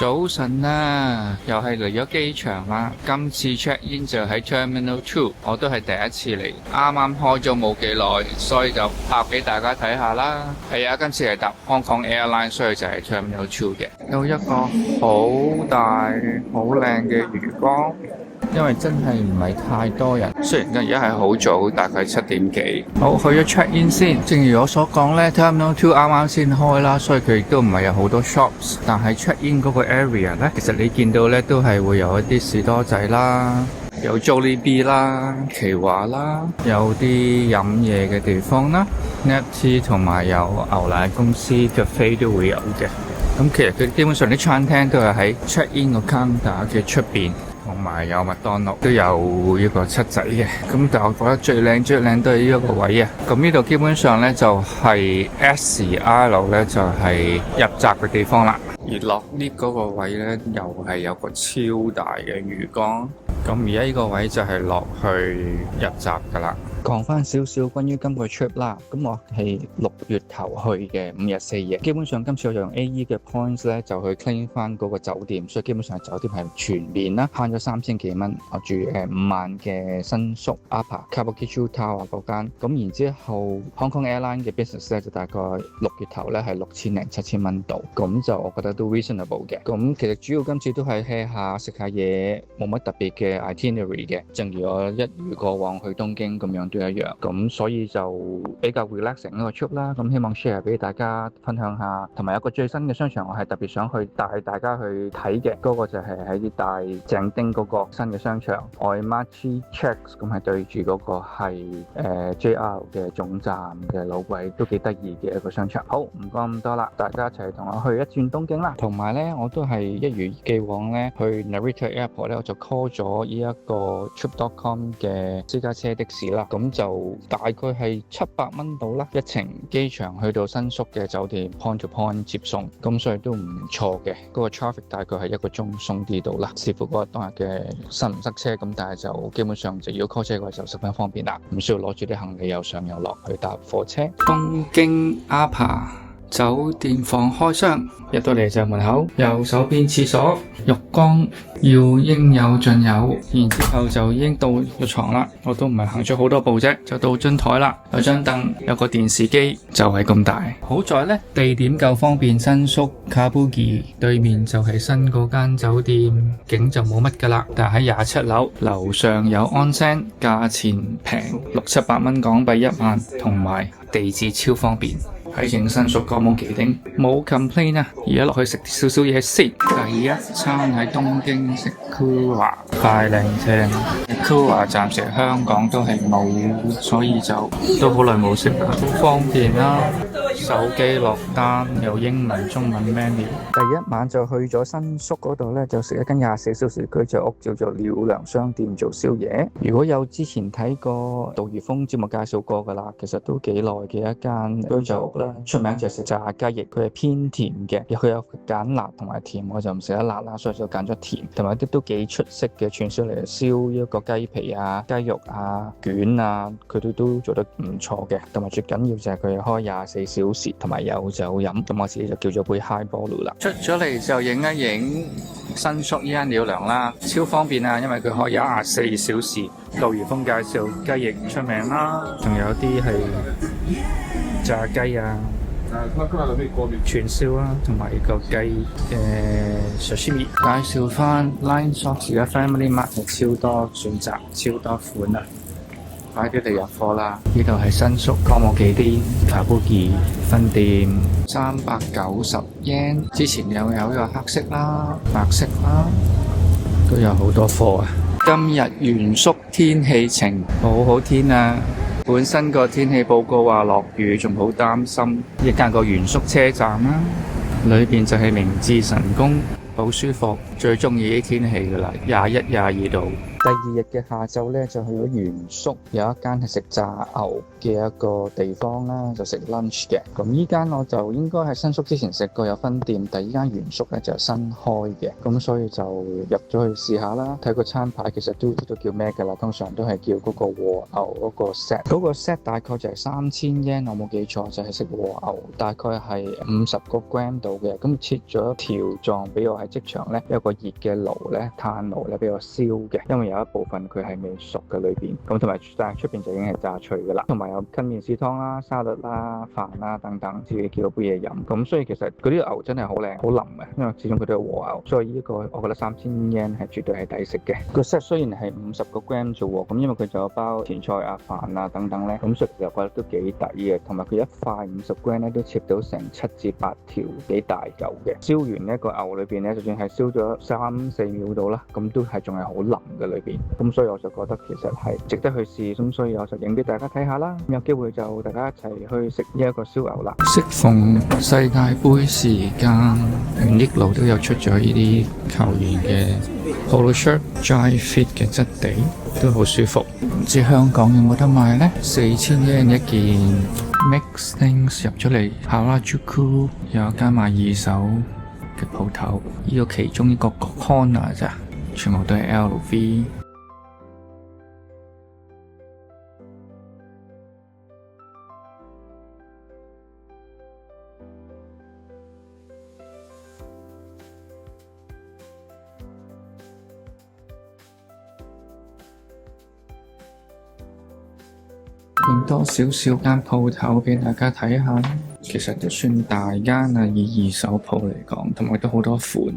早晨啦，又係嚟咗機場啦。今次 check in 就喺 Terminal 2，我都係第一次嚟，啱啱開咗冇幾耐，所以就拍俾大家睇下啦。係啊，今次係搭 Hong Kong Airline，所以就係 Terminal 2嘅。有一個好大、好靚嘅魚缸。因為真係唔係太多人，雖然而家係好早，大概7點幾。好，去咗 check in 先。正如我所講呢 Terminal 2啱啱先開啦，所以佢亦都唔係有好多 shops。但係 check in 嗰個 area 呢，其實你見到呢都係會有一啲士多仔啦，有 Jollibee 啦、奇華啦，有啲飲嘢嘅地方啦 ，Napty 同埋有牛奶公司 cafe 都會有嘅。咁其實佢基本上啲餐廳都係喺 check in 個 counter 嘅出邊。同埋有麥當勞都有一個七仔嘅，咁但係我覺得最靚都係呢一個位啊！咁呢度基本上呢，就係 SCR 呢，就係入閘嘅地方啦，而落 lift 嗰個位呢，又係有個超大嘅魚缸，咁而家呢個位就係落去入閘噶啦。講翻少少關於今個 trip 啦，咁我係6月頭去嘅5日4夜，基本上今次我用 AE 嘅 points 咧就去 claim 翻嗰個酒店，所以基本上酒店係全面啦，慳咗3000幾蚊，我住5晚嘅新宿 Upper Kabukicho Tower 嗰間，咁然之後 Hong Kong Airline 嘅 business 咧就大概6月頭咧係6000零7000蚊度，咁就我覺得都 reasonable 嘅。咁其實主要今次都係 hea 下食下嘢，冇乜特別嘅 itinerary 嘅，正如我一如過往去東京咁樣。都一樣，咁所以就比較 relaxing 一個 trip 啦。咁希望 share 俾大家分享下，同埋有個最新嘅商場，我係特別想去帶大家去睇嘅。嗰個就係喺大井町嗰個新嘅商場 Oimachi Checks， 咁係對住嗰個係JR 嘅總站嘅老鬼，都幾得意嘅一個商場。好，唔講咁多啦，大家一齊同我去一轉東京啦。同埋呢，我都係一如既往呢，去 Narita Airport 呢，我就 call 咗呢一個 Trip.com 嘅私家車的士啦。咁就大概係700蚊到啦，一程機場去到新宿嘅酒店 point to point 接送，咁所以都唔錯嘅。嗰個 traffic 大概係1個鐘鬆啲到啦，視乎嗰日當日嘅塞唔塞車，咁但係就基本上就要 call 車嘅話就十分方便啦，唔需要攞住啲行李又上又落去搭火車。東京 Upper酒店房開箱，入到嚟就門口，右手邊廁所，浴缸要應有盡有，然之後就已經到個床啦。我都唔係行咗好多步啫，就到張台啦，有張凳，有個電視機，就係咁大。好在呢，地點夠方便，新宿 Kabuki 對面就係新嗰間酒店，景就冇乜噶啦。但係喺27樓，樓上有 onsen，價錢平，600-700蚊港幣1晚，同埋地址超方便。喺影新宿歌舞伎町冇 complain 啊！而家落去食少少嘢先。第一餐喺東京食 Kura， 快靚正。Kura 暫時香港都係冇，所以就都好耐冇食啦。好方便啦，手機落單有英文、中文 menu。第一晚就去咗新宿嗰度咧，就食一間24小時居酒屋，叫做鳥良商店做宵夜。如果有之前睇過杜如風節目介紹過噶啦，其實都幾耐嘅一間居酒屋。出名就係食炸雞翼，佢係偏甜嘅，佢有揀辣同埋甜，我就唔食得辣啦，所以就揀咗甜，同埋啲都幾出色嘅串燒嚟燒一個雞皮啊、雞肉啊、卷啊，佢哋都做得唔錯嘅，同埋最緊要就係佢開24小時，同埋有酒飲，咁我自己就叫咗杯 Highball 啦。出咗嚟就影一影新宿呢間鳥良啦，超方便啊，因為佢開24小時。杜如風介紹雞翼出名啦，仲有啲係炸雞啊、串燒啊，同埋個雞sashimi。介紹翻 Line Shops 嘅 Family Mart 係超多選擇、超多款啊！快啲嚟入貨啦！呢度係新宿歌舞伎町 Kabuki 分店，390 yen。之前有一個黑色啦、白色啦，都有好多貨啊！今日原宿天氣晴，好好天啊！本身個天氣報告話落雨，仲好擔心。一間個原宿車站啦，裏邊就係明治神宮，好舒服。最中意啲天氣噶啦，21、22度，第二日嘅下晝咧，就去咗原宿，有一間係食炸牛嘅一個地方啦，就食 lunch 嘅。咁依間我就應該喺新宿之前食過有分店，但依間原宿咧就新開嘅，咁所以就入咗去試下啦。睇個餐牌其實都知道叫咩㗎啦，通常都係叫嗰個和牛嗰個 set。嗰個 set 大概就係3000 yen，我冇記錯就係食和牛，大概係50個 gram 度嘅。咁切咗條狀俾我喺即場咧，有個熱嘅爐咧，炭爐咧俾我燒嘅，因為有一部分佢係未熟嘅裏邊，咁同埋但係出邊就已經係炸脆㗎啦。同埋有跟麵豉湯啦、沙律啦、飯啦等等，自己叫到杯嘢飲。咁所以其實嗰啲牛真係好靚、好腍嘅，因為始終佢都係和牛，所以呢個我覺得3000 yen 係絕對係抵食嘅。個 set 雖然係50個 gram 啫喎，咁因為佢仲有包前菜啊、飯啊等等咧，咁所以其實我覺得都幾抵嘅。同埋佢一塊50 gram 咧都切到成7至8條幾大嚿嘅。燒完呢個牛裏邊咧，就算係燒咗3-4秒到啦，咁都係仲係好腍嘅裏邊。咁所以我就覺得其實係值得去試，咁所以我就影俾大家睇下啦。咁有機會就大家一齊去食呢一個燒牛啦。適逢世界盃時間，益路都有出咗呢啲球員嘅 polo shirt、dry fit 嘅質地，都好舒服。唔知香港有冇得賣呢？4000 yen 一件。Mix Things 入咗嚟，Harajuku 有一間賣二手嘅鋪頭，呢個其中一個 corner 咋，全部都係 LV。影多少少間鋪頭俾大家睇下，其實都算大間啊，以二手鋪嚟講，同埋都好多款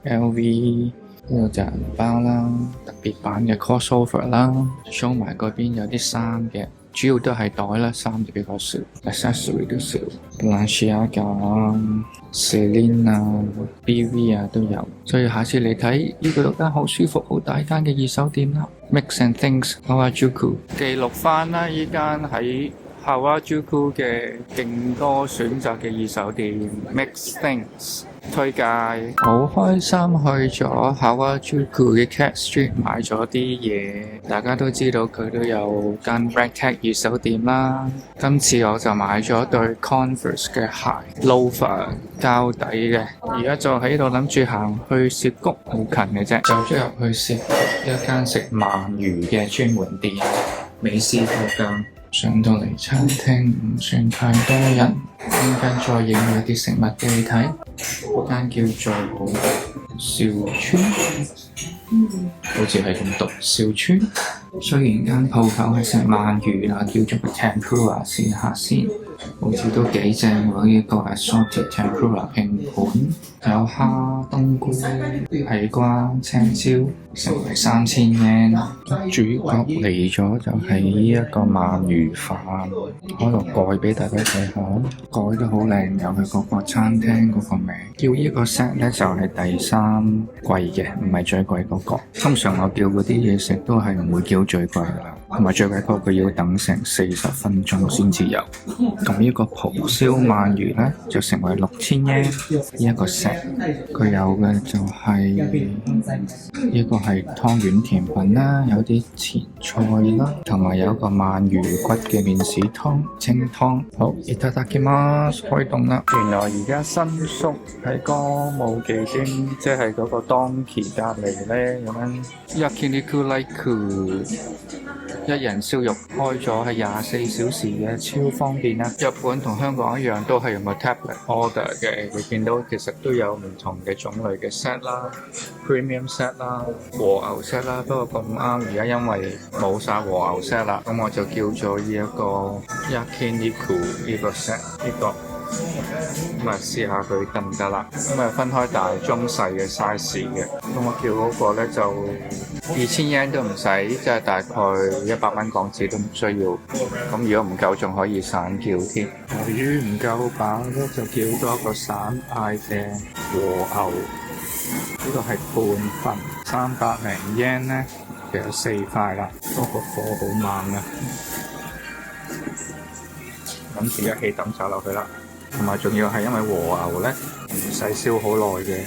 LV 呢個就係銀包啦，特別版嘅 crossover 啦 ，show 埋嗰邊有啲衫嘅，主要都係袋啦，衫就比較少 ，accessory 都少 ，Balenciaga、Celine 啊、BV 啊都有，所以下次嚟睇呢個間好舒服、好大間嘅二手店啦。Mix and Things Harajuku 記錄翻啦，依間喺 Harajuku 嘅勁多選擇嘅二手店 Mix Things 推介，好開心去咗 Harajuku 嘅 Cat Street 買咗啲嘢，大家都知道佢都有間 Ragtag 二手店啦。今次我就買咗對 Converse 嘅鞋 Loafer 膠底嘅，而家就喺度諗住行去涉谷，好近嘅啫，走咗入去涉谷一間食鰻魚嘅專門店，美斯嗰間。上到嚟餐廳唔算太多人，陣間再影下啲食物俾你睇。嗰間叫做兆川，好似係咁讀兆川。雖然間鋪頭係食鰻魚啦，叫做 Tempura 試下先，好似都幾正喎！呢個 assorted Tempura 拼盤，有蝦、冬菇、皮瓜、青椒，成為3000 yen。主角嚟咗就係呢一個鰻魚飯，開個蓋俾大家睇下，蓋都好靚，有佢嗰個餐廳嗰個名。叫呢個 set 咧就係第3貴嘅，唔係最貴嗰個。通常我叫嗰啲嘢食都係唔會叫最貴噶啦，同埋最貴嗰個要等成40分鐘先至有。咁呢個蒲燒鰻魚咧就成為6000 yen 呢一個 set。佢有嘅就係呢個係湯圓甜品啦，有啲前菜啦，同埋有一個鰻魚骨嘅麵豉湯清湯。好，いただきます，開動啦！原來而家新宿喺歌舞伎町，即係嗰個當期隔離咧，有間 Yakiniku Like 一人燒肉開咗係24小時嘅，超方便啦！日本同香港一樣都係用個 tablet order 嘅，你見到其實都有唔同嘅種類嘅 set 啦 ，premium set 啦，和牛 set 啦。不過咁啱而家因為冇晒和牛 set 啦，咁我就叫咗呢一個 Yakiniku 呢個 set 呢個。咁啊，試下佢得唔得啦？咁啊，分開大、中、細嘅 size 嘅。咁我叫嗰個咧就2000 yen 都唔使，即係大概100蚊港紙都唔需要。咁如果唔夠，仲可以散叫添。由於唔夠飽咧，就叫多個散嗌嘅和牛。呢個係半份300零 yen 咧，其實有4塊啦。不過火好猛啊！諗住一氣抌晒落去啦。同埋仲要係因為和牛咧唔使燒好耐嘅，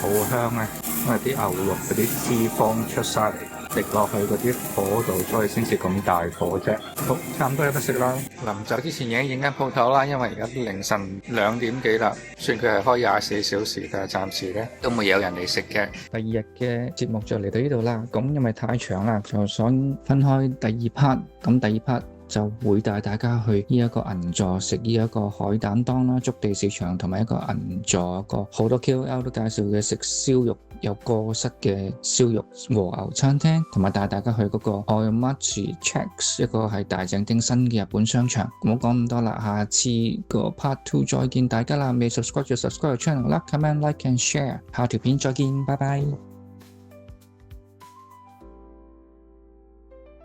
好香啊！因為啲牛肉嗰啲脂肪出晒嚟，滴落去嗰啲火度，所以先至咁大火啫。好，差唔多有得食啦。臨走之前影間鋪頭啦，因為而家凌晨2點幾啦，雖然佢係開24小時，但係暫時咧都未有人嚟食嘅。第二日嘅節目就嚟到呢度啦，咁因為太長啦，就想分開第二 part。咁第二 part就會帶大家去呢一個銀座食呢一個海膽檔啦，築地市場同埋一個銀座一個好多 KOL 都介紹嘅食燒肉有過室嘅燒肉和牛餐廳，同埋帶大家去嗰個 Oyomachi Checks 一個係大井町新嘅日本商場。唔好講咁多啦，下次個 Part 2再見大家啦，未 subscribe 就 subscribe channel 啦，comment like and share，下條片再見，拜拜。